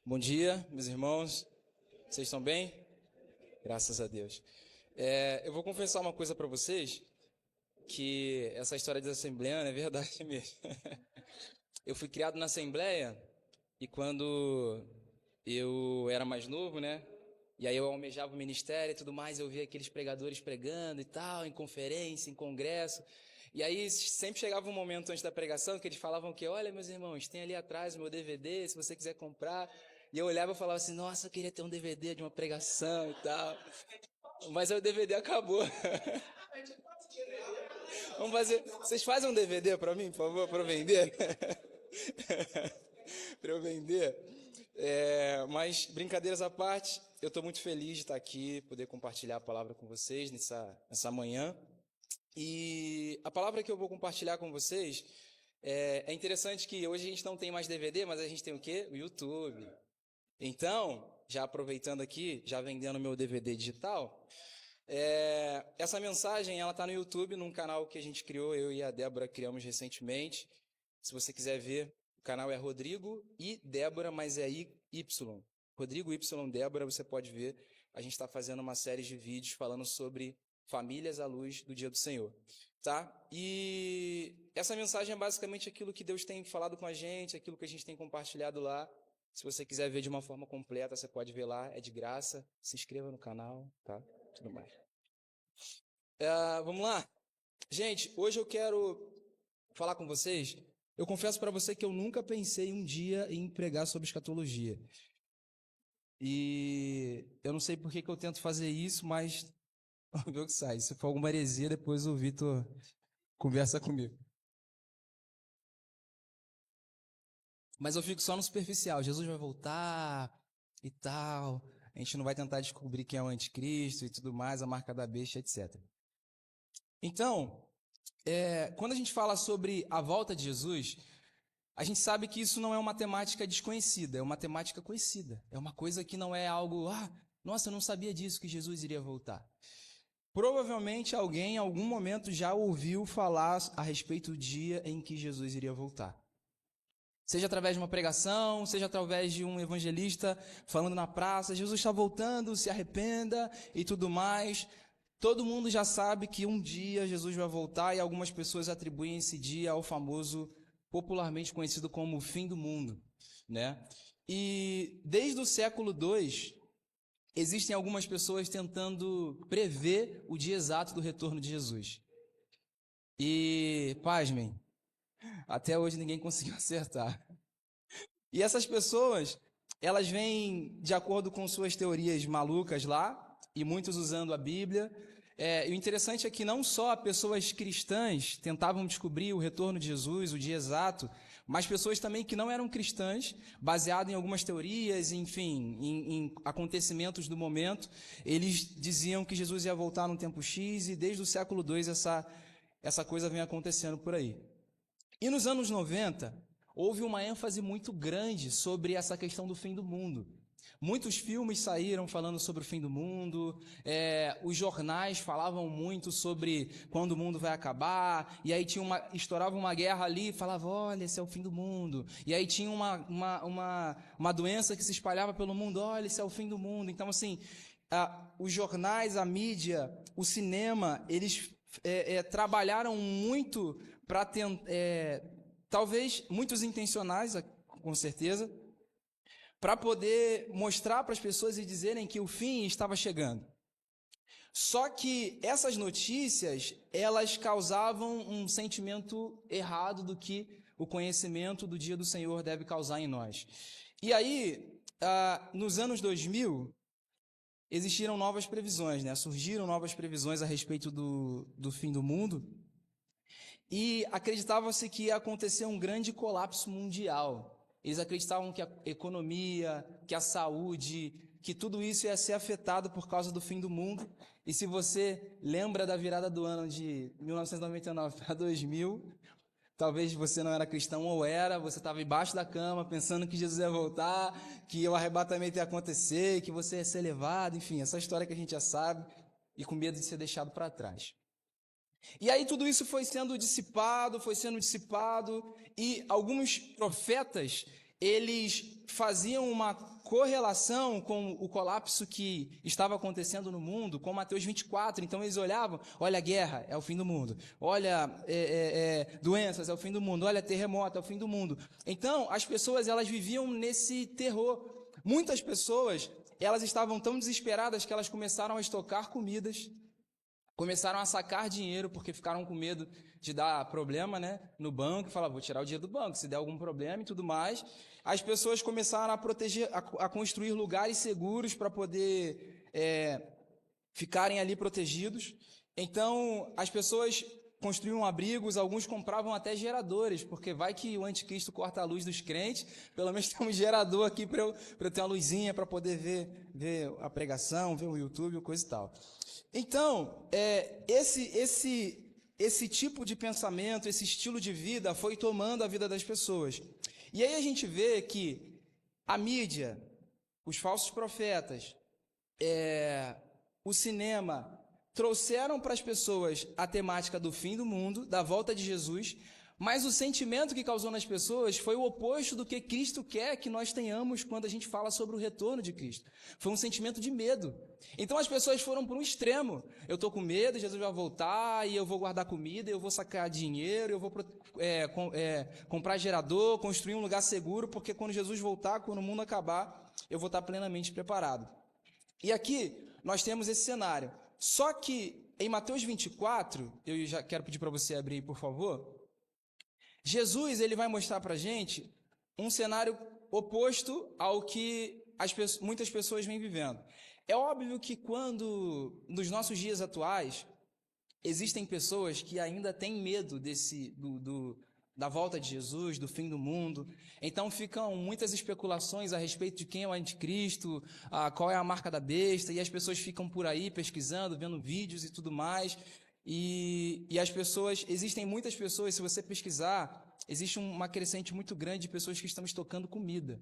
Bom dia, meus irmãos. Vocês estão bem? Graças a Deus. Eu vou confessar uma coisa para vocês, que essa história de assembleana é verdade mesmo. Eu fui criado na Assembleia e quando eu era mais novo, né? E aí eu almejava o ministério e tudo mais, eu via aqueles pregadores pregando e tal, em conferência, em congresso. E aí sempre chegava um momento antes da pregação que eles falavam que, olha, meus irmãos, tem ali atrás o meu DVD, se você quiser comprar. E eu olhava e falava assim, nossa, eu queria ter um DVD de uma pregação e tal. Mas aí o DVD acabou. Vamos fazer. Vocês fazem um DVD para mim, por favor, para eu vender? Para eu vender. Mas, brincadeiras à parte, eu estou muito feliz de estar aqui, poder compartilhar a palavra com vocês nessa manhã. E a palavra que eu vou compartilhar com vocês é interessante que hoje a gente não tem mais DVD, mas a gente tem o quê? O YouTube. Então, já aproveitando aqui, já vendendo meu DVD digital, essa mensagem ela está no YouTube, num canal que a gente criou, eu e a Débora criamos recentemente. Se você quiser ver, o canal é Rodrigo e Débora, mas é Y. Rodrigo Y Débora, você pode ver. A gente está fazendo uma série de vídeos falando sobre famílias à luz do dia do Senhor, tá? E essa mensagem é basicamente aquilo que Deus tem falado com a gente, aquilo que a gente tem compartilhado lá. Se você quiser ver de uma forma completa, você pode ver lá, é de graça. Se inscreva no canal, tá? Tudo mais. Vamos lá? Gente, hoje eu quero falar com vocês. Eu confesso para você que eu nunca pensei um dia em pregar sobre escatologia. E eu não sei por que eu tento fazer isso, mas vamos ver o que sai. Se for alguma heresia, depois o Vitor conversa comigo. Mas eu fico só no superficial. Jesus vai voltar e tal. A gente não vai tentar descobrir quem é o anticristo e tudo mais, a marca da besta, etc. Então, quando a gente fala sobre a volta de Jesus, a gente sabe que isso não é uma temática desconhecida, é uma temática conhecida. É uma coisa que não é algo, nossa, eu não sabia disso, que Jesus iria voltar. Provavelmente alguém em algum momento já ouviu falar a respeito do dia em que Jesus iria voltar. Seja através de uma pregação, seja através de um evangelista falando na praça, Jesus está voltando, se arrependa e tudo mais. Todo mundo já sabe que um dia Jesus vai voltar e algumas pessoas atribuem esse dia ao famoso, popularmente conhecido como o fim do mundo, né? E desde o século II, existem algumas pessoas tentando prever o dia exato do retorno de Jesus. E, pasmem, até hoje ninguém conseguiu acertar. E essas pessoas, elas vêm de acordo com suas teorias malucas lá, e muitos usando a Bíblia. E o interessante é que não só pessoas cristãs tentavam descobrir o retorno de Jesus, o dia exato, mas pessoas também que não eram cristãs, baseado em algumas teorias, enfim, em acontecimentos do momento, eles diziam que Jesus ia voltar no tempo X, e desde o século II essa coisa vem acontecendo por aí. E nos anos 90, houve uma ênfase muito grande sobre essa questão do fim do mundo. Muitos filmes saíram falando sobre o fim do mundo, os jornais falavam muito sobre quando o mundo vai acabar, e aí estourava uma guerra ali e falava, olha, esse é o fim do mundo. E aí tinha uma doença que se espalhava pelo mundo, olha, esse é o fim do mundo. Então, assim, os jornais, a mídia, o cinema, eles trabalharam muito para talvez muitos intencionais, com certeza, para poder mostrar para as pessoas e dizerem que o fim estava chegando. Só que essas notícias, elas causavam um sentimento errado do que o conhecimento do dia do Senhor deve causar em nós. E aí, nos anos 2000, existiram novas previsões, né? Surgiram novas previsões a respeito do fim do mundo. E acreditava-se que ia acontecer um grande colapso mundial. Eles acreditavam que a economia, que a saúde, que tudo isso ia ser afetado por causa do fim do mundo. E se você lembra da virada do ano de 1999 para 2000, talvez você não era cristão ou era, você estava embaixo da cama pensando que Jesus ia voltar, que o arrebatamento ia acontecer, que você ia ser levado, enfim, essa história que a gente já sabe, e com medo de ser deixado para trás. E aí tudo isso foi sendo dissipado, e alguns profetas, eles faziam uma correlação com o colapso que estava acontecendo no mundo, com Mateus 24. Então eles olhavam, olha, guerra é o fim do mundo, olha, doenças é o fim do mundo, olha, terremoto é o fim do mundo. Então as pessoas, elas viviam nesse terror. Muitas pessoas, elas estavam tão desesperadas que elas começaram a estocar comidas, começaram a sacar dinheiro, porque ficaram com medo de dar problema, né, no banco, e falaram, vou tirar o dinheiro do banco, se der algum problema e tudo mais. As pessoas começaram a proteger, a construir lugares seguros para poder ficarem ali protegidos. Então, as pessoas construíam abrigos, alguns compravam até geradores, porque vai que o anticristo corta a luz dos crentes, pelo menos tem um gerador aqui para eu ter uma luzinha para poder ver a pregação, ver o YouTube, coisa e tal. Então, esse tipo de pensamento, esse estilo de vida foi tomando a vida das pessoas. E aí a gente vê que a mídia, os falsos profetas, o cinema, trouxeram para as pessoas a temática do fim do mundo, da volta de Jesus, mas o sentimento que causou nas pessoas foi o oposto do que Cristo quer que nós tenhamos quando a gente fala sobre o retorno de Cristo. Foi um sentimento de medo. Então as pessoas foram para um extremo. Eu estou com medo, Jesus vai voltar, e eu vou guardar comida, eu vou sacar dinheiro, eu vou comprar gerador, construir um lugar seguro, porque quando Jesus voltar, quando o mundo acabar, eu vou estar plenamente preparado. E aqui nós temos esse cenário. Só que em Mateus 24, eu já quero pedir para você abrir, por favor. Jesus, ele vai mostrar para a gente um cenário oposto ao que muitas pessoas vêm vivendo. É óbvio que nos nossos dias atuais, existem pessoas que ainda têm medo da volta de Jesus, do fim do mundo. Então ficam muitas especulações a respeito de quem é o anticristo, qual é a marca da besta, e as pessoas ficam por aí pesquisando, vendo vídeos e tudo mais. E as pessoas, existem muitas pessoas, se você pesquisar, existe uma crescente muito grande de pessoas que estão estocando comida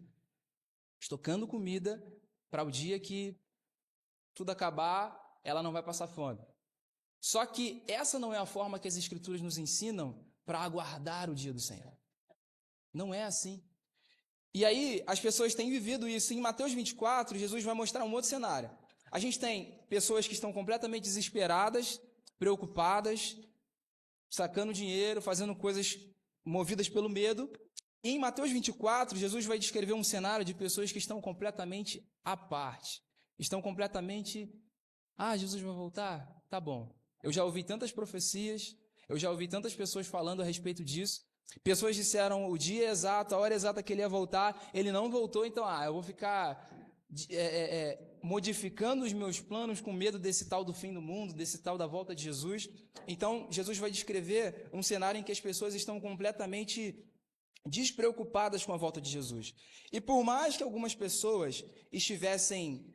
para o dia que tudo acabar, ela não vai passar fome. Só que essa não é a forma que as Escrituras nos ensinam para aguardar o dia do Senhor. Não é assim. E aí, as pessoas têm vivido isso. Em Mateus 24, Jesus vai mostrar um outro cenário. A gente tem pessoas que estão completamente desesperadas, preocupadas, sacando dinheiro, fazendo coisas movidas pelo medo. E em Mateus 24, Jesus vai descrever um cenário de pessoas que estão completamente à parte. Estão completamente... Jesus vai voltar? Tá bom. Eu já ouvi tantas profecias, eu já ouvi tantas pessoas falando a respeito disso. Pessoas disseram o dia exato, a hora exata que ele ia voltar, ele não voltou, então eu vou ficar modificando os meus planos com medo desse tal do fim do mundo, desse tal da volta de Jesus. Então, Jesus vai descrever um cenário em que as pessoas estão completamente despreocupadas com a volta de Jesus. E por mais que algumas pessoas estivessem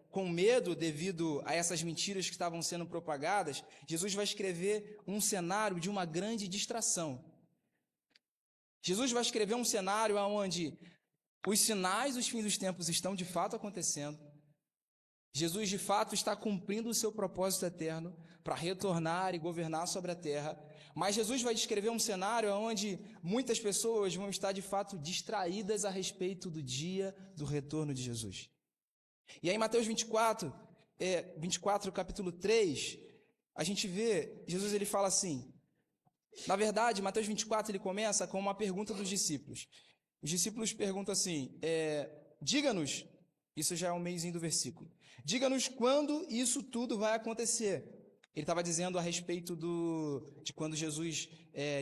com medo devido a essas mentiras que estavam sendo propagadas, Jesus vai escrever um cenário de uma grande distração. Jesus vai escrever um cenário onde os sinais dos fins dos tempos estão de fato acontecendo. Jesus de fato está cumprindo o seu propósito eterno para retornar e governar sobre a terra. Mas Jesus vai descrever um cenário onde muitas pessoas vão estar de fato distraídas a respeito do dia do retorno de Jesus. E aí, em Mateus 24, capítulo 3, a gente vê, Jesus ele fala assim, na verdade, Mateus 24 ele começa com uma pergunta dos discípulos. Os discípulos perguntam assim, diga-nos, isso já é o meiozinho do versículo, diga-nos quando isso tudo vai acontecer. Ele estava dizendo a respeito de quando Jesus,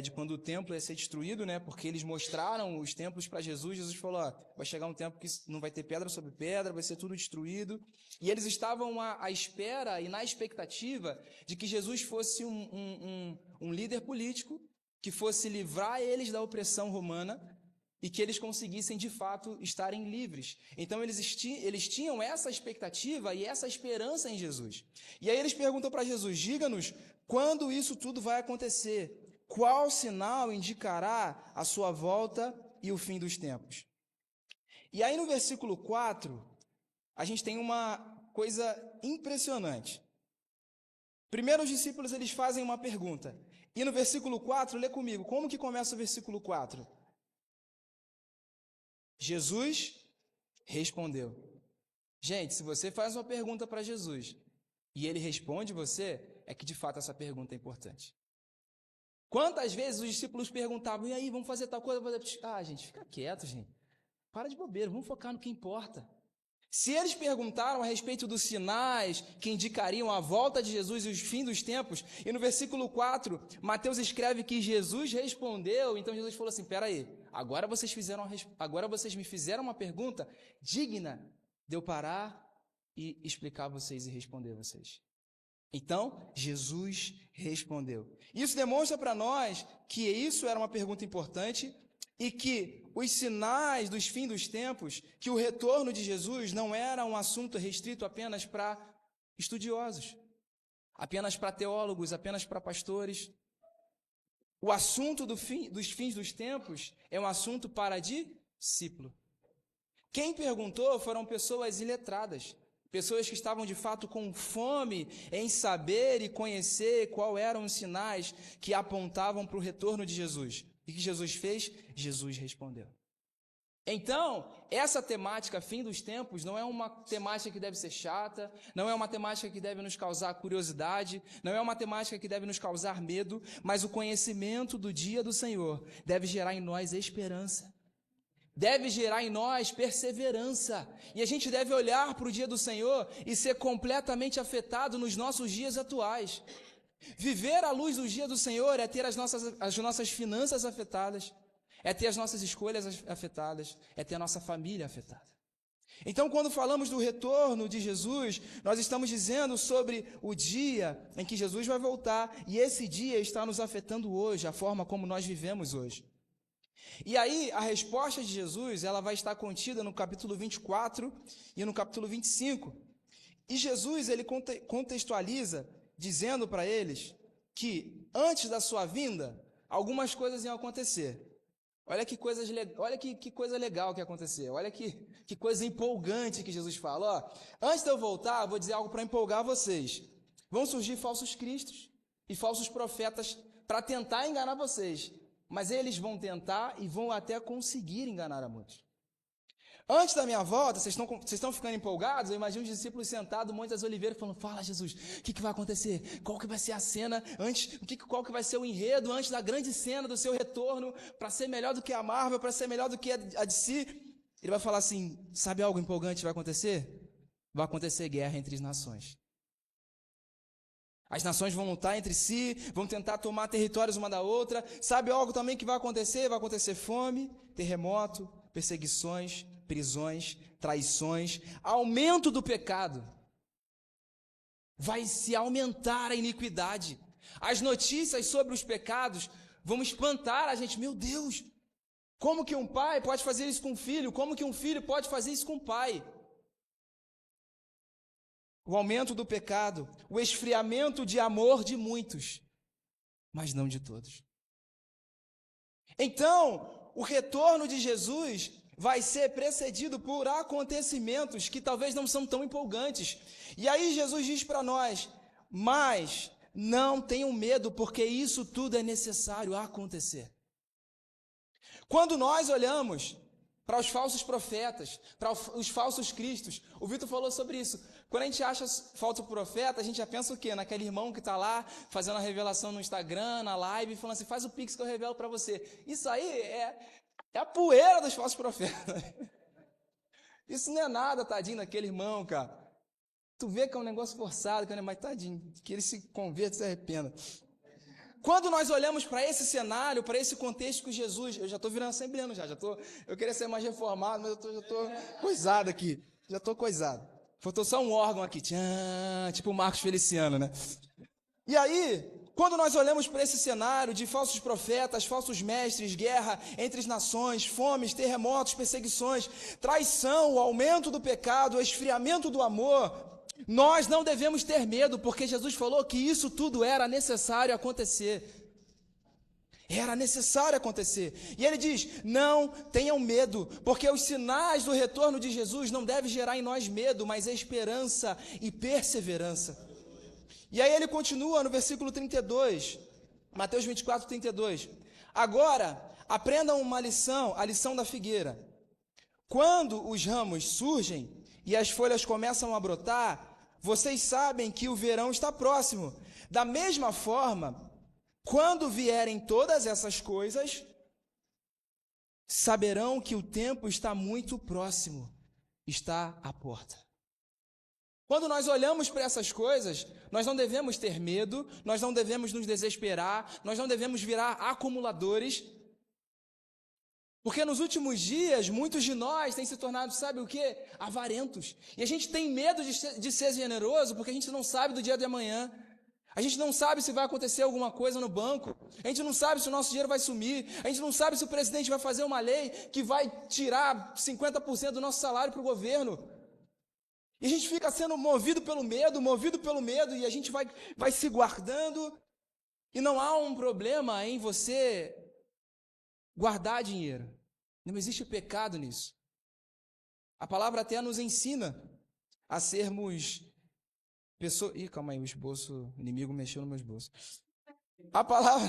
de quando o templo ia ser destruído, né? Porque eles mostraram os templos para Jesus. Jesus falou: vai chegar um tempo que não vai ter pedra sobre pedra, vai ser tudo destruído. E eles estavam à espera e na expectativa de que Jesus fosse um líder político que fosse livrar eles da opressão romana e que eles conseguissem, de fato, estarem livres. Então, eles tinham essa expectativa e essa esperança em Jesus. E aí eles perguntam para Jesus, diga-nos quando isso tudo vai acontecer. Qual sinal indicará a sua volta e o fim dos tempos? E aí no versículo 4, a gente tem uma coisa impressionante. Primeiro os discípulos eles fazem uma pergunta. E no versículo 4, lê comigo, como que começa o versículo 4? Jesus respondeu. Gente, se você faz uma pergunta para Jesus e ele responde você, é que de fato essa pergunta é importante. Quantas vezes os discípulos perguntavam, e aí, vamos fazer tal coisa? Ah, gente, fica quieto, gente. Para de bobeira, vamos focar no que importa. Se eles perguntaram a respeito dos sinais que indicariam a volta de Jesus e os fins dos tempos, e no versículo 4, Mateus escreve que Jesus respondeu, então Jesus falou assim, peraí, agora vocês me fizeram uma pergunta digna de eu parar e explicar a vocês e responder a vocês. Então, Jesus respondeu. Isso demonstra para nós que isso era uma pergunta importante e que os sinais dos fins dos tempos, que o retorno de Jesus não era um assunto restrito apenas para estudiosos, apenas para teólogos, apenas para pastores. O assunto dos fins dos tempos é um assunto para discípulo. Quem perguntou foram pessoas iletradas, pessoas que estavam de fato com fome em saber e conhecer quais eram os sinais que apontavam para o retorno de Jesus. E o que Jesus fez? Jesus respondeu. Então, essa temática fim dos tempos não é uma temática que deve ser chata, não é uma temática que deve nos causar curiosidade, não é uma temática que deve nos causar medo, mas o conhecimento do dia do Senhor deve gerar em nós esperança, deve gerar em nós perseverança, e a gente deve olhar para o dia do Senhor e ser completamente afetado nos nossos dias atuais. Viver à luz do dia do Senhor é ter as nossas finanças afetadas, é ter as nossas escolhas afetadas, é ter a nossa família afetada. Então, quando falamos do retorno de Jesus, nós estamos dizendo sobre o dia em que Jesus vai voltar, e esse dia está nos afetando hoje, a forma como nós vivemos hoje. E aí, a resposta de Jesus, ela vai estar contida no capítulo 24 e no capítulo 25. E Jesus, ele contextualiza dizendo para eles que antes da sua vinda, algumas coisas iam acontecer. Olha que coisa legal que ia acontecer. Olha que coisa empolgante que Jesus fala. Ó, antes de eu voltar, vou dizer algo para empolgar vocês. Vão surgir falsos cristos e falsos profetas para tentar enganar vocês. Mas eles vão tentar e vão até conseguir enganar a muitos. Antes da minha volta, vocês estão ficando empolgados? Eu imagino os discípulos sentados, Monte das Oliveiras, falando, fala Jesus, o que vai acontecer? Qual que vai ser a cena antes? Qual que vai ser o enredo antes da grande cena do seu retorno, para ser melhor do que a Marvel, para ser melhor do que a DC? Ele vai falar assim, sabe algo empolgante que vai acontecer? Vai acontecer guerra entre as nações. As nações vão lutar entre si, vão tentar tomar territórios uma da outra. Sabe algo também que vai acontecer? Vai acontecer fome, terremoto, perseguições, prisões, traições, aumento do pecado. Vai se aumentar a iniquidade. As notícias sobre os pecados vão espantar a gente. Meu Deus, como que um pai pode fazer isso com um filho? Como que um filho pode fazer isso com um pai? O aumento do pecado, o esfriamento de amor de muitos, mas não de todos. Então, o retorno de Jesus vai ser precedido por acontecimentos que talvez não são tão empolgantes. E aí Jesus diz para nós, mas não tenham medo, porque isso tudo é necessário acontecer. Quando nós olhamos para os falsos profetas, para os falsos cristos, o Vitor falou sobre isso. Quando a gente acha falso profeta, a gente já pensa o quê? Naquele irmão que está lá fazendo a revelação no Instagram, na live, falando assim, faz o pix que eu revelo para você. Isso aí é a poeira dos falsos profetas. Isso não é nada, tadinho, daquele irmão, cara. Tu vê que é um negócio forçado, mas tadinho, que ele se converta e se arrependa. Quando nós olhamos para esse cenário, para esse contexto que Jesus... Eu já estou virando assembleano eu queria ser mais reformado, mas eu já estou coisado aqui. Já estou coisado. Faltou só um órgão aqui. Tchan, tipo o Marcos Feliciano, né? E aí, quando nós olhamos para esse cenário de falsos profetas, falsos mestres, guerra entre as nações, fomes, terremotos, perseguições, traição, o aumento do pecado, o esfriamento do amor... Nós não devemos ter medo, porque Jesus falou que isso tudo era necessário acontecer. Era necessário acontecer. E ele diz, não tenham medo, porque os sinais do retorno de Jesus não devem gerar em nós medo, mas esperança e perseverança. E aí ele continua no versículo 32, Mateus 24, 32. Agora, aprendam uma lição, a lição da figueira. Quando os ramos surgem e as folhas começam a brotar, vocês sabem que o verão está próximo. Da mesma forma, quando vierem todas essas coisas, saberão que o tempo está muito próximo, está à porta. Quando nós olhamos para essas coisas, nós não devemos ter medo, nós não devemos nos desesperar, nós não devemos virar acumuladores, porque nos últimos dias, muitos de nós têm se tornado, sabe o quê? Avarentos. E a gente tem medo de ser generoso, porque a gente não sabe do dia de amanhã. A gente não sabe se vai acontecer alguma coisa no banco. A gente não sabe se o nosso dinheiro vai sumir. A gente não sabe se o presidente vai fazer uma lei que vai tirar 50% do nosso salário para o governo. E a gente fica sendo movido pelo medo, e a gente vai se guardando. E não há um problema em você guardar dinheiro. Não existe pecado nisso. A palavra até nos ensina a sermos pessoas... Ih, calma aí, o inimigo mexeu nos meus bolsos. A palavra...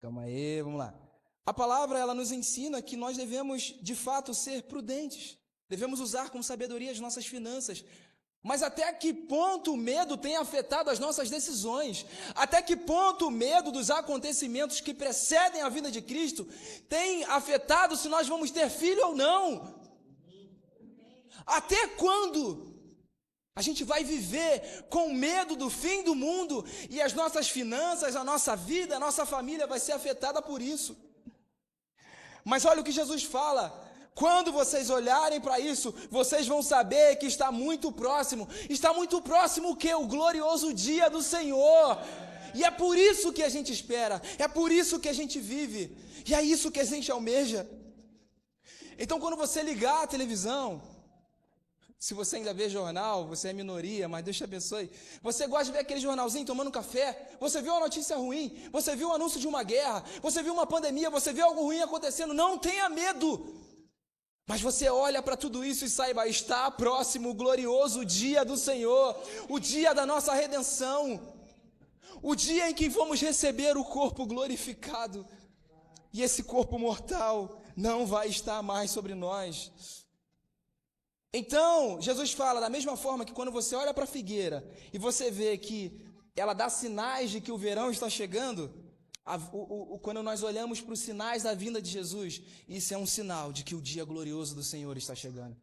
Calma aí, vamos lá. A palavra, ela nos ensina que nós devemos, de fato, ser prudentes. Devemos usar com sabedoria as nossas finanças. Mas até que ponto o medo tem afetado as nossas decisões? Até que ponto o medo dos acontecimentos que precedem a vida de Cristo tem afetado se nós vamos ter filho ou não? Até quando a gente vai viver com medo do fim do mundo e as nossas finanças, a nossa vida, a nossa família vai ser afetada por isso? Mas olha o que Jesus fala. Quando vocês olharem para isso, vocês vão saber que está muito próximo. Está muito próximo o quê? O glorioso dia do Senhor. E é por isso que a gente espera. É por isso que a gente vive. E é isso que a gente almeja. Então, quando você ligar a televisão, se você ainda vê jornal, você é minoria, mas Deus te abençoe. Você gosta de ver aquele jornalzinho tomando café? Você viu uma notícia ruim? Você viu o anúncio de uma guerra? Você viu uma pandemia? Você viu algo ruim acontecendo? Não tenha medo. Mas você olha para tudo isso e saiba, está próximo o glorioso dia do Senhor, o dia da nossa redenção, o dia em que vamos receber o corpo glorificado, e esse corpo mortal não vai estar mais sobre nós. Então, Jesus fala, da mesma forma que quando você olha para a figueira e você vê que ela dá sinais de que o verão está chegando, quando nós olhamos para os sinais da vinda de Jesus, isso é um sinal de que o dia glorioso do Senhor está chegando.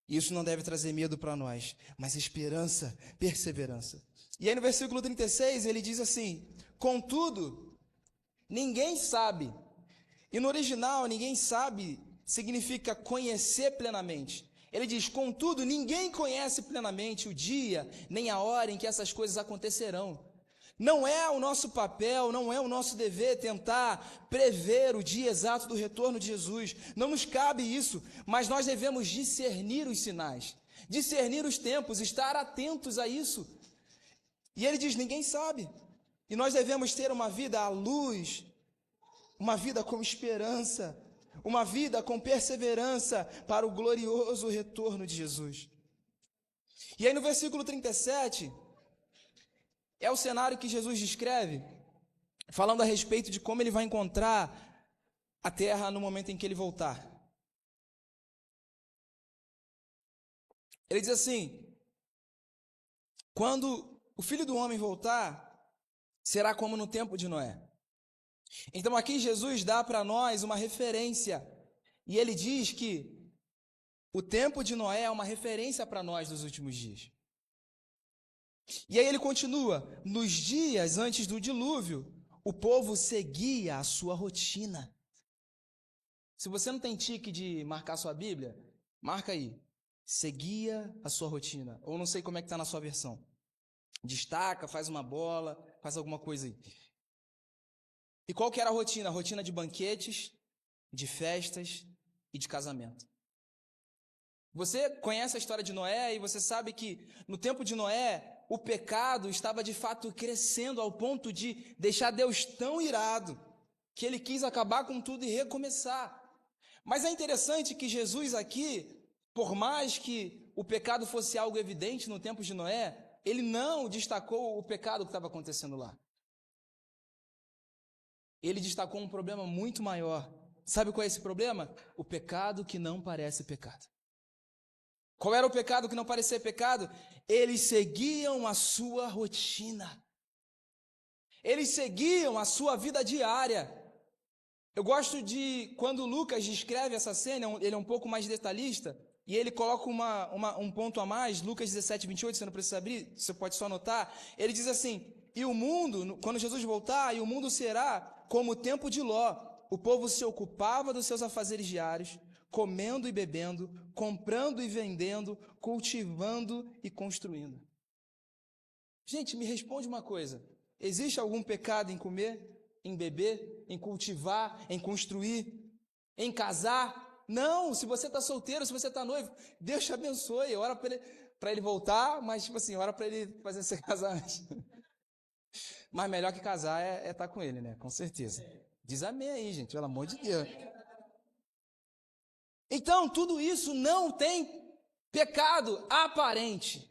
Isso não deve trazer medo para nós, mas esperança, perseverança. E aí no versículo 36 ele diz assim: contudo, ninguém sabe. E no original, ninguém sabe significa conhecer plenamente. Ele diz: contudo, ninguém conhece plenamente o dia, nem a hora em que essas coisas acontecerão. Não é o nosso papel, não é o nosso dever tentar prever o dia exato do retorno de Jesus. Não nos cabe isso, mas nós devemos discernir os sinais, discernir os tempos, estar atentos a isso. E ele diz: ninguém sabe. E nós devemos ter uma vida à luz, uma vida com esperança, uma vida com perseverança para o glorioso retorno de Jesus. E aí no versículo 37... é o cenário que Jesus descreve, falando a respeito de como ele vai encontrar a terra no momento em que ele voltar. Ele diz assim: quando o Filho do Homem voltar, será como no tempo de Noé. Então aqui Jesus dá para nós uma referência, e ele diz que o tempo de Noé é uma referência para nós dos últimos dias. E aí ele continua: nos dias antes do dilúvio, o povo seguia a sua rotina. Se você não tem tique de marcar sua Bíblia, marca aí: seguia a sua rotina. Ou não sei como é que está na sua versão. Destaca, faz uma bola, faz alguma coisa aí. E qual que era a rotina? A rotina de banquetes, de festas e de casamento. Você conhece a história de Noé e você sabe que no tempo de Noé, o pecado estava de fato crescendo ao ponto de deixar Deus tão irado que ele quis acabar com tudo e recomeçar. Mas é interessante que Jesus aqui, por mais que o pecado fosse algo evidente no tempo de Noé, ele não destacou o pecado que estava acontecendo lá. Ele destacou um problema muito maior, Sabe qual é esse problema? O pecado que não parece pecado. Qual era o pecado que não parecia pecado? Eles seguiam a sua rotina. Eles seguiam a sua vida diária. Eu gosto de, quando Lucas descreve essa cena, ele é um pouco mais detalhista, e ele coloca um ponto a mais, Lucas 17, 28, você não precisa abrir, você pode só anotar. Ele diz assim, e o mundo, quando Jesus voltar, e o mundo será como o tempo de Ló. O povo se ocupava dos seus afazeres diários, comendo e bebendo, comprando e vendendo, cultivando e construindo. Gente, me responde uma coisa. Existe algum pecado em comer, em beber, em cultivar, em construir, em casar? Não, se você está solteiro, se você está noivo, Deus te abençoe. Ora para ele voltar, mas tipo assim, ora para ele fazer você casar antes. Mas melhor que casar é estar com ele, né? Com certeza. Diz amém aí, gente, pelo amor de Deus. Então, tudo isso não tem pecado aparente.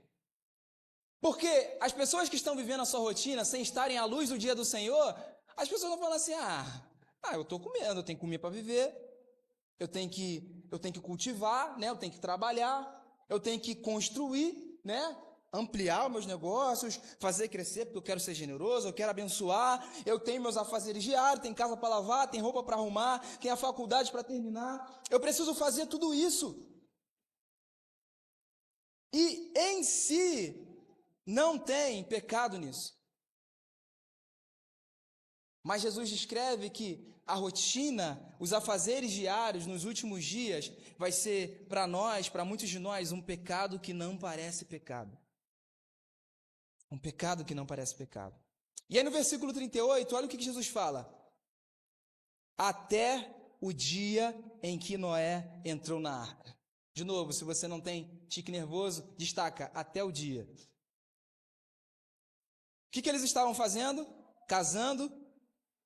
Porque as pessoas que estão vivendo a sua rotina sem estarem à luz do dia do Senhor, as pessoas vão falar assim, eu estou comendo, eu tenho que comer para viver, eu tenho que cultivar, né? Eu tenho que trabalhar, eu tenho que construir, né? Ampliar os meus negócios, fazer crescer, porque eu quero ser generoso, eu quero abençoar, eu tenho meus afazeres diários, tenho casa para lavar, tenho roupa para arrumar, tenho a faculdade para terminar, eu preciso fazer tudo isso. E em si, não tem pecado nisso. Mas Jesus descreve que a rotina, os afazeres diários nos últimos dias, vai ser para nós, para muitos de nós, um pecado que não parece pecado. Um pecado que não parece pecado. E aí no versículo 38, olha o que Jesus fala. Até o dia em que Noé entrou na arca. De novo, se você não tem tique nervoso, destaca até o dia. O que eles estavam fazendo? Casando,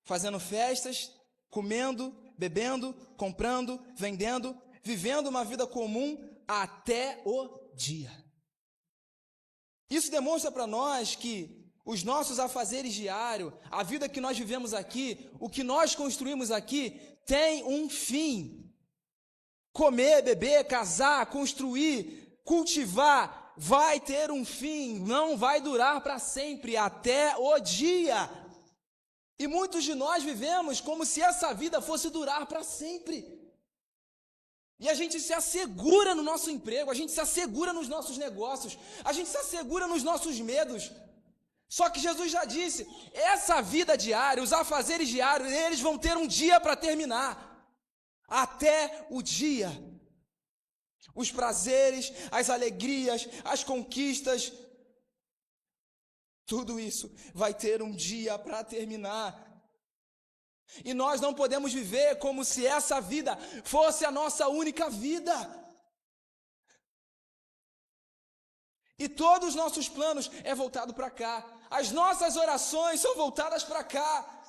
fazendo festas, comendo, bebendo, comprando, vendendo, vivendo uma vida comum até o dia. Isso demonstra para nós que os nossos afazeres diários, a vida que nós vivemos aqui, o que nós construímos aqui, tem um fim. Comer, beber, casar, construir, cultivar, vai ter um fim, não vai durar para sempre, até o dia. E muitos de nós vivemos como se essa vida fosse durar para sempre. E a gente se assegura no nosso emprego, a gente se assegura nos nossos negócios, a gente se assegura nos nossos medos. Só que Jesus já disse, essa vida diária, os afazeres diários, eles vão ter um dia para terminar. Até o dia. Os prazeres, as alegrias, as conquistas, tudo isso vai ter um dia para terminar. E nós não podemos viver como se essa vida fosse a nossa única vida. E todos os nossos planos é voltado para cá. As nossas orações são voltadas para cá.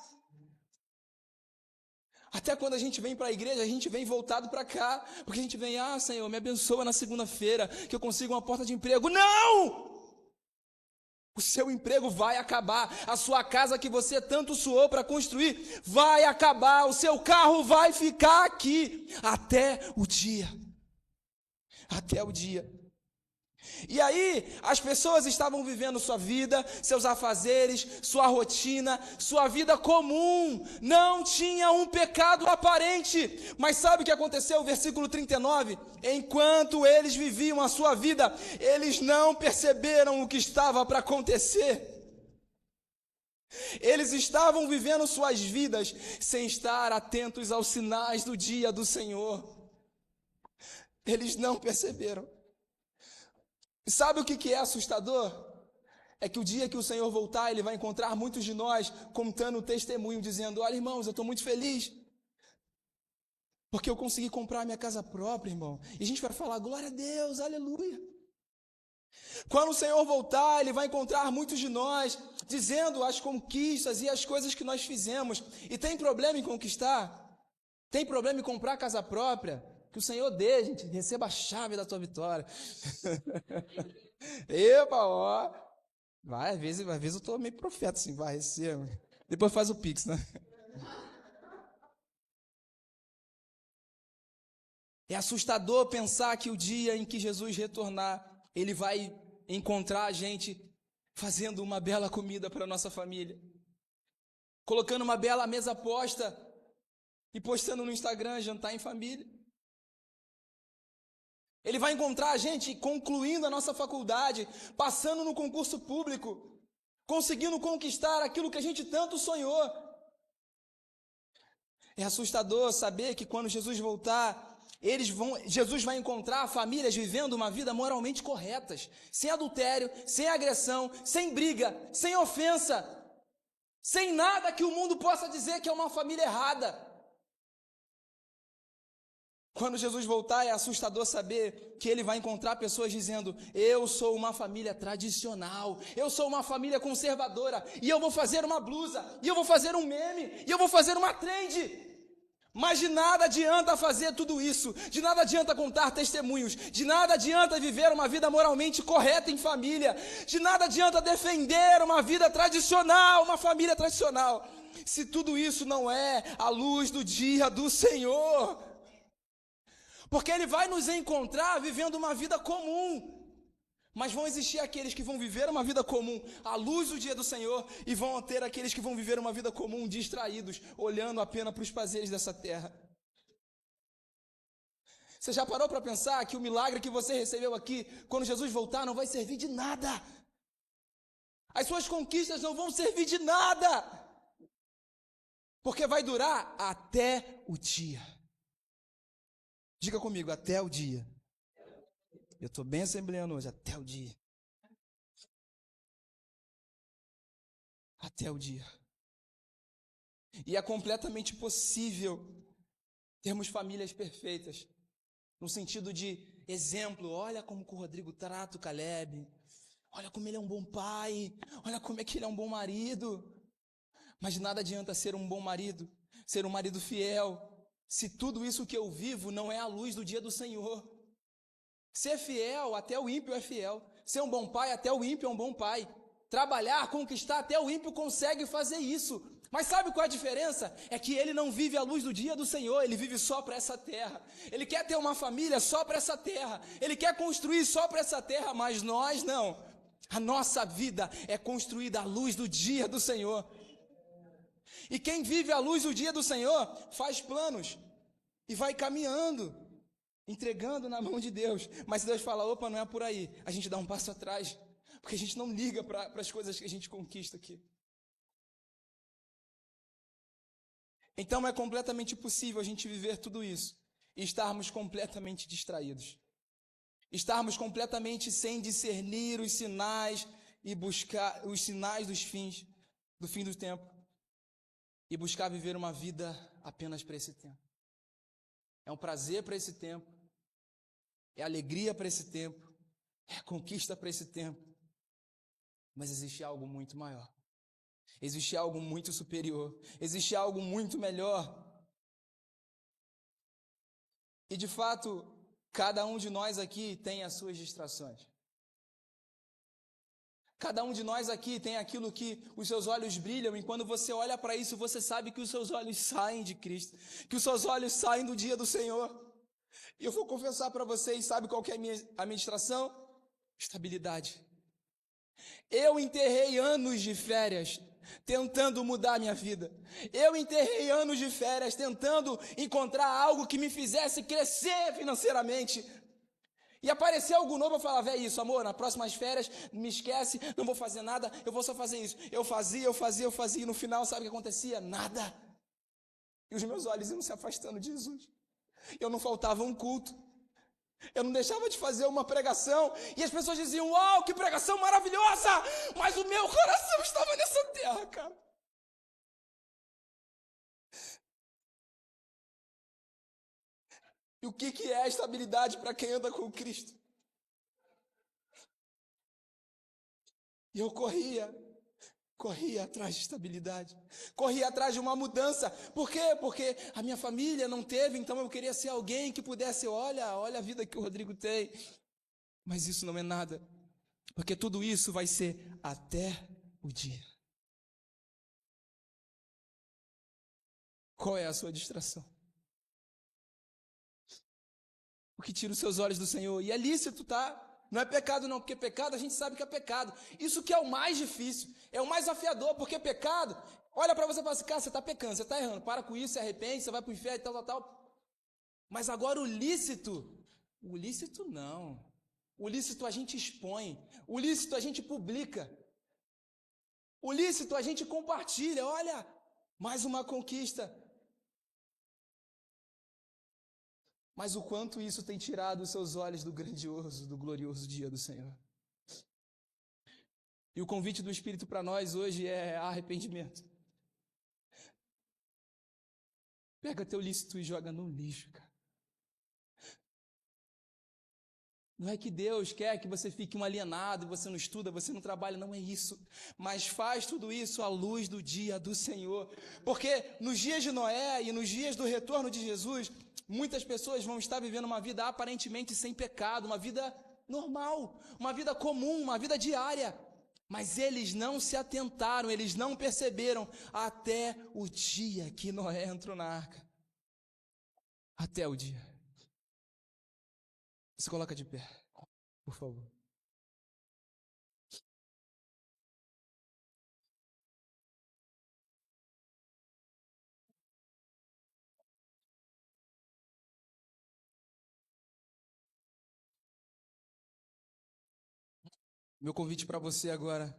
Até quando a gente vem para a igreja, a gente vem voltado para cá. Porque a gente vem, Senhor, me abençoa na segunda-feira, que eu consiga uma porta de emprego. Não! O seu emprego vai acabar, a sua casa que você tanto suou para construir vai acabar, o seu carro vai ficar aqui até o dia. Até o dia. E aí, as pessoas estavam vivendo sua vida, seus afazeres, sua rotina, sua vida comum, não tinha um pecado aparente. Mas sabe o que aconteceu? Versículo 39, enquanto eles viviam a sua vida, eles não perceberam o que estava para acontecer. Eles estavam vivendo suas vidas sem estar atentos aos sinais do dia do Senhor. Eles não perceberam. Sabe o que é assustador? É que o dia que o Senhor voltar, Ele vai encontrar muitos de nós contando o testemunho, dizendo, olha irmãos, eu estou muito feliz, porque eu consegui comprar minha casa própria, irmão. E a gente vai falar, glória a Deus, aleluia. Quando o Senhor voltar, Ele vai encontrar muitos de nós, dizendo as conquistas e as coisas que nós fizemos. E tem problema em conquistar? Tem problema em comprar casa própria? Que o Senhor dê, gente, receba a chave da tua vitória. Epa, ó. Vai, às vezes eu tô meio profeta assim, vai, receba. Depois faz o Pix, né? É assustador pensar que o dia em que Jesus retornar, ele vai encontrar a gente fazendo uma bela comida para a nossa família, colocando uma bela mesa posta e postando no Instagram jantar em família. Ele vai encontrar a gente concluindo a nossa faculdade, passando no concurso público, conseguindo conquistar aquilo que a gente tanto sonhou. É assustador saber que quando Jesus voltar, Jesus vai encontrar famílias vivendo uma vida moralmente corretas, sem adultério, sem agressão, sem briga, sem ofensa, sem nada que o mundo possa dizer que é uma família errada. Quando Jesus voltar, é assustador saber que ele vai encontrar pessoas dizendo: eu sou uma família tradicional, eu sou uma família conservadora, e eu vou fazer uma blusa, e eu vou fazer um meme, e eu vou fazer uma trend. Mas de nada adianta fazer tudo isso, de nada adianta contar testemunhos, de nada adianta viver uma vida moralmente correta em família, de nada adianta defender uma vida tradicional, uma família tradicional, se tudo isso não é a luz do dia do Senhor. Porque Ele vai nos encontrar vivendo uma vida comum. Mas vão existir aqueles que vão viver uma vida comum à luz do dia do Senhor, e vão ter aqueles que vão viver uma vida comum distraídos, olhando apenas para os prazeres dessa terra. Você já parou para pensar que o milagre que você recebeu aqui, quando Jesus voltar, não vai servir de nada? As suas conquistas não vão servir de nada, porque vai durar até o dia. Diga comigo, até o dia. Eu estou bem assembleando hoje, até o dia. Até o dia. E é completamente possível termos famílias perfeitas, no sentido de exemplo. Olha como que o Rodrigo trata o Caleb, olha como ele é um bom pai, olha como é que ele é um bom marido. Mas de nada adianta ser um bom marido, ser um marido fiel, se tudo isso que eu vivo não é a luz do dia do Senhor. Ser fiel, até o ímpio é fiel. Ser um bom pai, até o ímpio é um bom pai. Trabalhar, conquistar, até o ímpio consegue fazer isso. Mas sabe qual é a diferença? É que ele não vive à luz do dia do Senhor, ele vive só para essa terra. Ele quer ter uma família só para essa terra. Ele quer construir só para essa terra, mas nós não. A nossa vida é construída à luz do dia do Senhor. E quem vive à luz do dia do Senhor faz planos e vai caminhando, entregando na mão de Deus. Mas se Deus fala: opa, não é por aí, a gente dá um passo atrás, porque a gente não liga para as coisas que a gente conquista aqui. Então é completamente possível a gente viver tudo isso e estarmos completamente distraídos, estarmos completamente sem discernir os sinais e buscar os sinais do fim do tempo, e buscar viver uma vida apenas para esse tempo. É um prazer para esse tempo, é alegria para esse tempo, é conquista para esse tempo. Mas existe algo muito maior, existe algo muito superior, existe algo muito melhor. E de fato, cada um de nós aqui tem as suas distrações. Cada um de nós aqui tem aquilo que os seus olhos brilham, e quando você olha para isso, você sabe que os seus olhos saem de Cristo, que os seus olhos saem do dia do Senhor. E eu vou confessar para vocês, sabe qual que é a minha distração? Estabilidade. Eu enterrei anos de férias tentando mudar a minha vida. Eu enterrei anos de férias tentando encontrar algo que me fizesse crescer financeiramente. E apareceu algo novo, eu falava: é isso, amor, nas próximas férias, me esquece, não vou fazer nada, eu vou só fazer isso. Eu fazia, e no final, sabe o que acontecia? Nada. E os meus olhos iam se afastando de Jesus. Eu não faltava um culto, eu não deixava de fazer uma pregação, e as pessoas diziam: uau, que pregação maravilhosa! Mas o meu coração estava nessa terra, cara. E o que é a estabilidade para quem anda com Cristo? E eu corria atrás de estabilidade, corria atrás de uma mudança. Por quê? Porque a minha família não teve, então eu queria ser alguém que pudesse: olha a vida que o Rodrigo tem. Mas isso não é nada, porque tudo isso vai ser até o dia. Qual é a sua distração? O que tira os seus olhos do Senhor. E é lícito, tá? Não é pecado não, porque pecado a gente sabe que é pecado. Isso que é o mais difícil, é o mais afiador, porque pecado, olha para você e fala assim, cara, você está pecando, você está errando, para com isso, se arrepende, você vai para o inferno e tal. Mas agora o lícito não. O lícito a gente expõe, o lícito a gente publica, o lícito a gente compartilha, olha, mais uma conquista. Mas o quanto isso tem tirado os seus olhos do grandioso, do glorioso dia do Senhor. E o convite do Espírito para nós hoje é arrependimento. Pega teu lícito e joga no lixo, cara. Não é que Deus quer que você fique um alienado, você não estuda, você não trabalha, não é isso. Mas faz tudo isso à luz do dia do Senhor. Porque nos dias de Noé e nos dias do retorno de Jesus, muitas pessoas vão estar vivendo uma vida aparentemente sem pecado, uma vida normal, uma vida comum, uma vida diária. Mas eles não se atentaram, eles não perceberam até o dia que Noé entrou na arca. Até o dia. Se coloca de pé, por favor. Meu convite para você agora,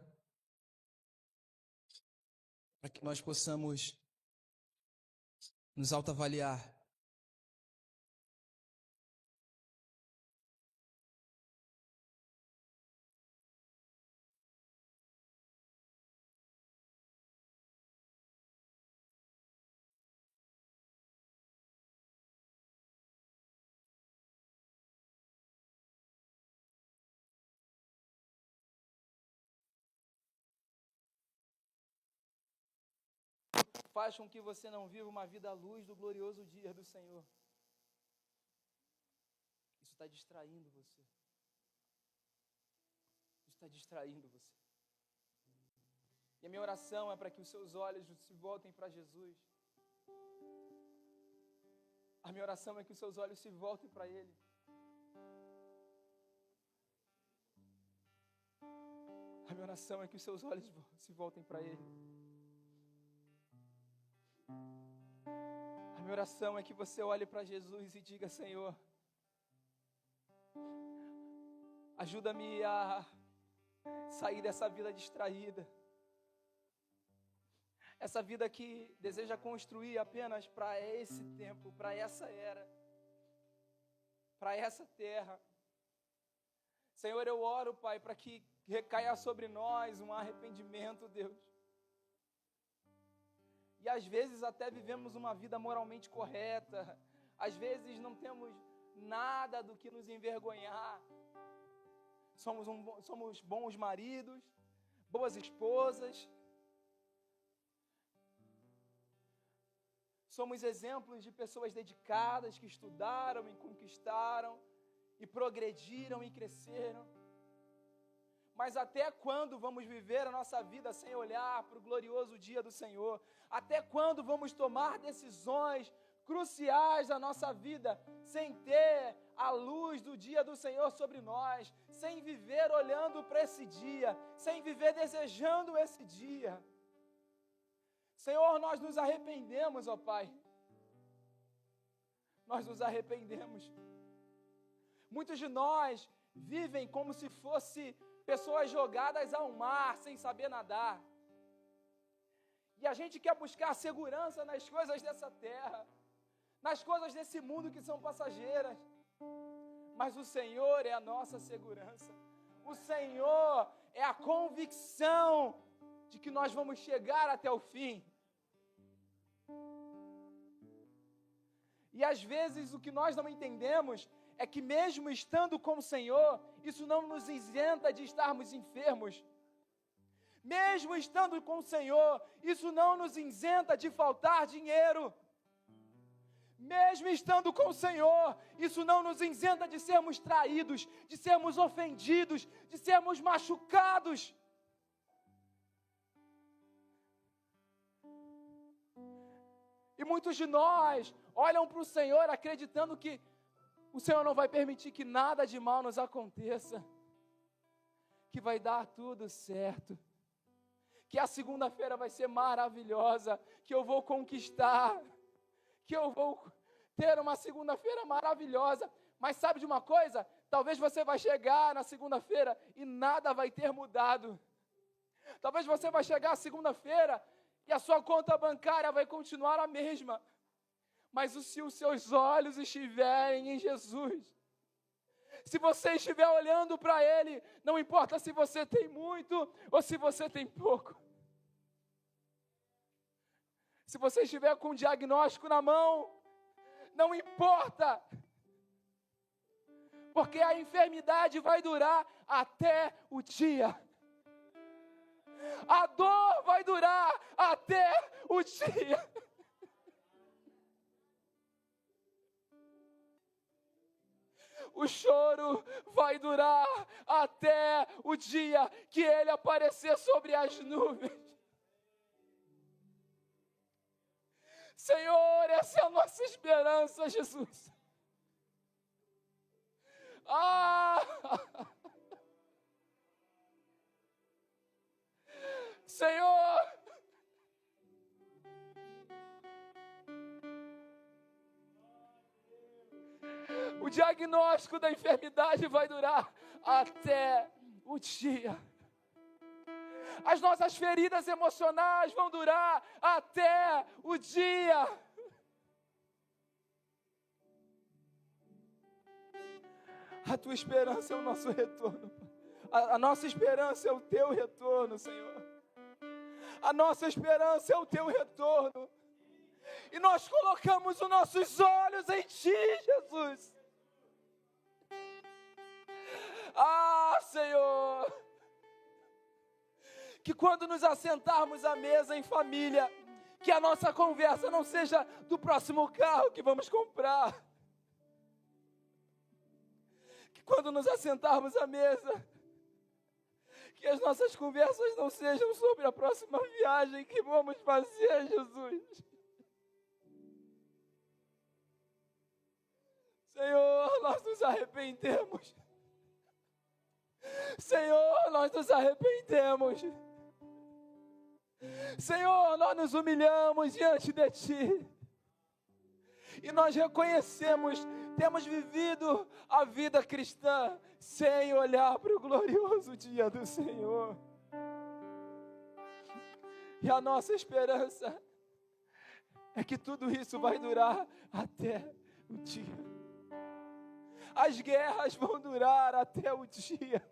para que nós possamos nos autoavaliar. Faz com que você não viva uma vida à luz do glorioso dia do Senhor. Isso está distraindo você. Isso está distraindo você. E a minha oração é para que os seus olhos se voltem para Jesus. A minha oração é que os seus olhos se voltem para Ele. A minha oração é que os seus olhos se voltem para Ele. A minha oração é que você olhe para Jesus e diga, Senhor, ajuda-me a sair dessa vida distraída. Essa vida que deseja construir apenas para esse tempo, para essa era, para essa terra. Senhor, eu oro, Pai, para que recaia sobre nós um arrependimento, Deus. E às vezes até vivemos uma vida moralmente correta, às vezes não temos nada do que nos envergonhar. Somos bons maridos, boas esposas. Somos exemplos de pessoas dedicadas que estudaram e conquistaram e progrediram e cresceram. Mas até quando vamos viver a nossa vida sem olhar para o glorioso dia do Senhor? Até quando vamos tomar decisões cruciais da nossa vida sem ter a luz do dia do Senhor sobre nós? Sem viver olhando para esse dia, sem viver desejando esse dia? Senhor, nós nos arrependemos, ó Pai. Nós nos arrependemos. Muitos de nós vivem como se fosse pessoas jogadas ao mar sem saber nadar. E a gente quer buscar segurança nas coisas dessa terra, nas coisas desse mundo que são passageiras. Mas o Senhor é a nossa segurança. O Senhor é a convicção de que nós vamos chegar até o fim. E às vezes o que nós não entendemos é que mesmo estando com o Senhor, isso não nos isenta de estarmos enfermos. Mesmo estando com o Senhor, isso não nos isenta de faltar dinheiro. Mesmo estando com o Senhor, isso não nos isenta de sermos traídos, de sermos ofendidos, de sermos machucados. E muitos de nós olham para o Senhor acreditando que O Senhor não vai permitir que nada de mal nos aconteça, que vai dar tudo certo, que a segunda-feira vai ser maravilhosa, que eu vou conquistar, que eu vou ter uma segunda-feira maravilhosa. Mas sabe de uma coisa? Talvez você vai chegar na segunda-feira e nada vai ter mudado. Talvez você vai chegar à segunda-feira e a sua conta bancária vai continuar a mesma. Mas se os seus olhos estiverem em Jesus, se você estiver olhando para Ele, não importa se você tem muito ou se você tem pouco. Se você estiver com um diagnóstico na mão, não importa. Porque a enfermidade vai durar até o dia. A dor vai durar até o dia. O choro vai durar até o dia que Ele aparecer sobre as nuvens. Senhor, essa é a nossa esperança, Jesus. Senhor, o diagnóstico da enfermidade vai durar até o dia. As nossas feridas emocionais vão durar até o dia. A tua esperança é o nosso retorno. A nossa esperança é o teu retorno, Senhor. A nossa esperança é o teu retorno. E nós colocamos os nossos olhos em Ti, Jesus. Senhor, que quando nos assentarmos à mesa em família, que a nossa conversa não seja do próximo carro que vamos comprar. Que quando nos assentarmos à mesa, que as nossas conversas não sejam sobre a próxima viagem que vamos fazer, Jesus. Senhor, nós nos arrependemos. Senhor, nós nos arrependemos. Senhor, nós nos humilhamos diante de Ti. E nós reconhecemos, temos vivido a vida cristã sem olhar para o glorioso dia do Senhor. E a nossa esperança é que tudo isso vai durar até o dia. As guerras vão durar até o dia.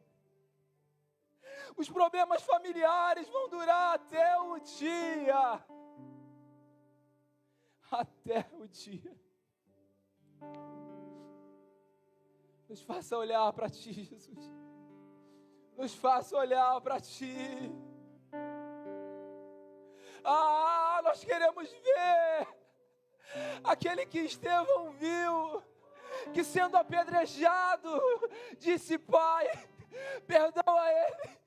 Os problemas familiares vão durar até o dia. Até o dia. Nos faça olhar para Ti, Jesus. Nos faça olhar para Ti. Nós queremos ver aquele que Estevão viu, que sendo apedrejado, disse: Pai, perdoa eles,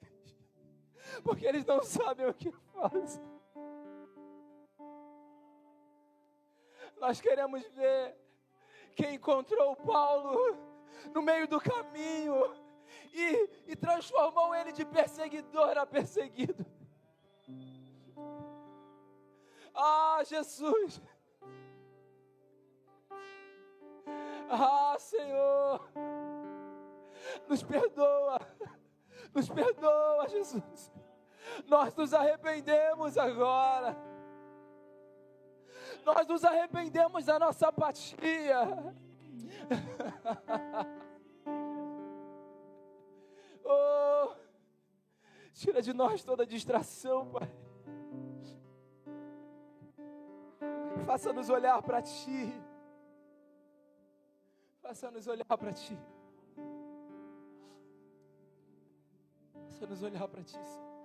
porque eles não sabem o que fazem. Nós queremos ver quem encontrou Paulo no meio do caminho e transformou ele de perseguidor a perseguido. Jesus. Senhor, nos perdoa, Jesus. Nós nos arrependemos agora. Nós nos arrependemos da nossa apatia. Tira de nós toda distração, Pai. Faça-nos olhar para Ti. Faça-nos olhar para Ti. Faça-nos olhar para Ti, Senhor.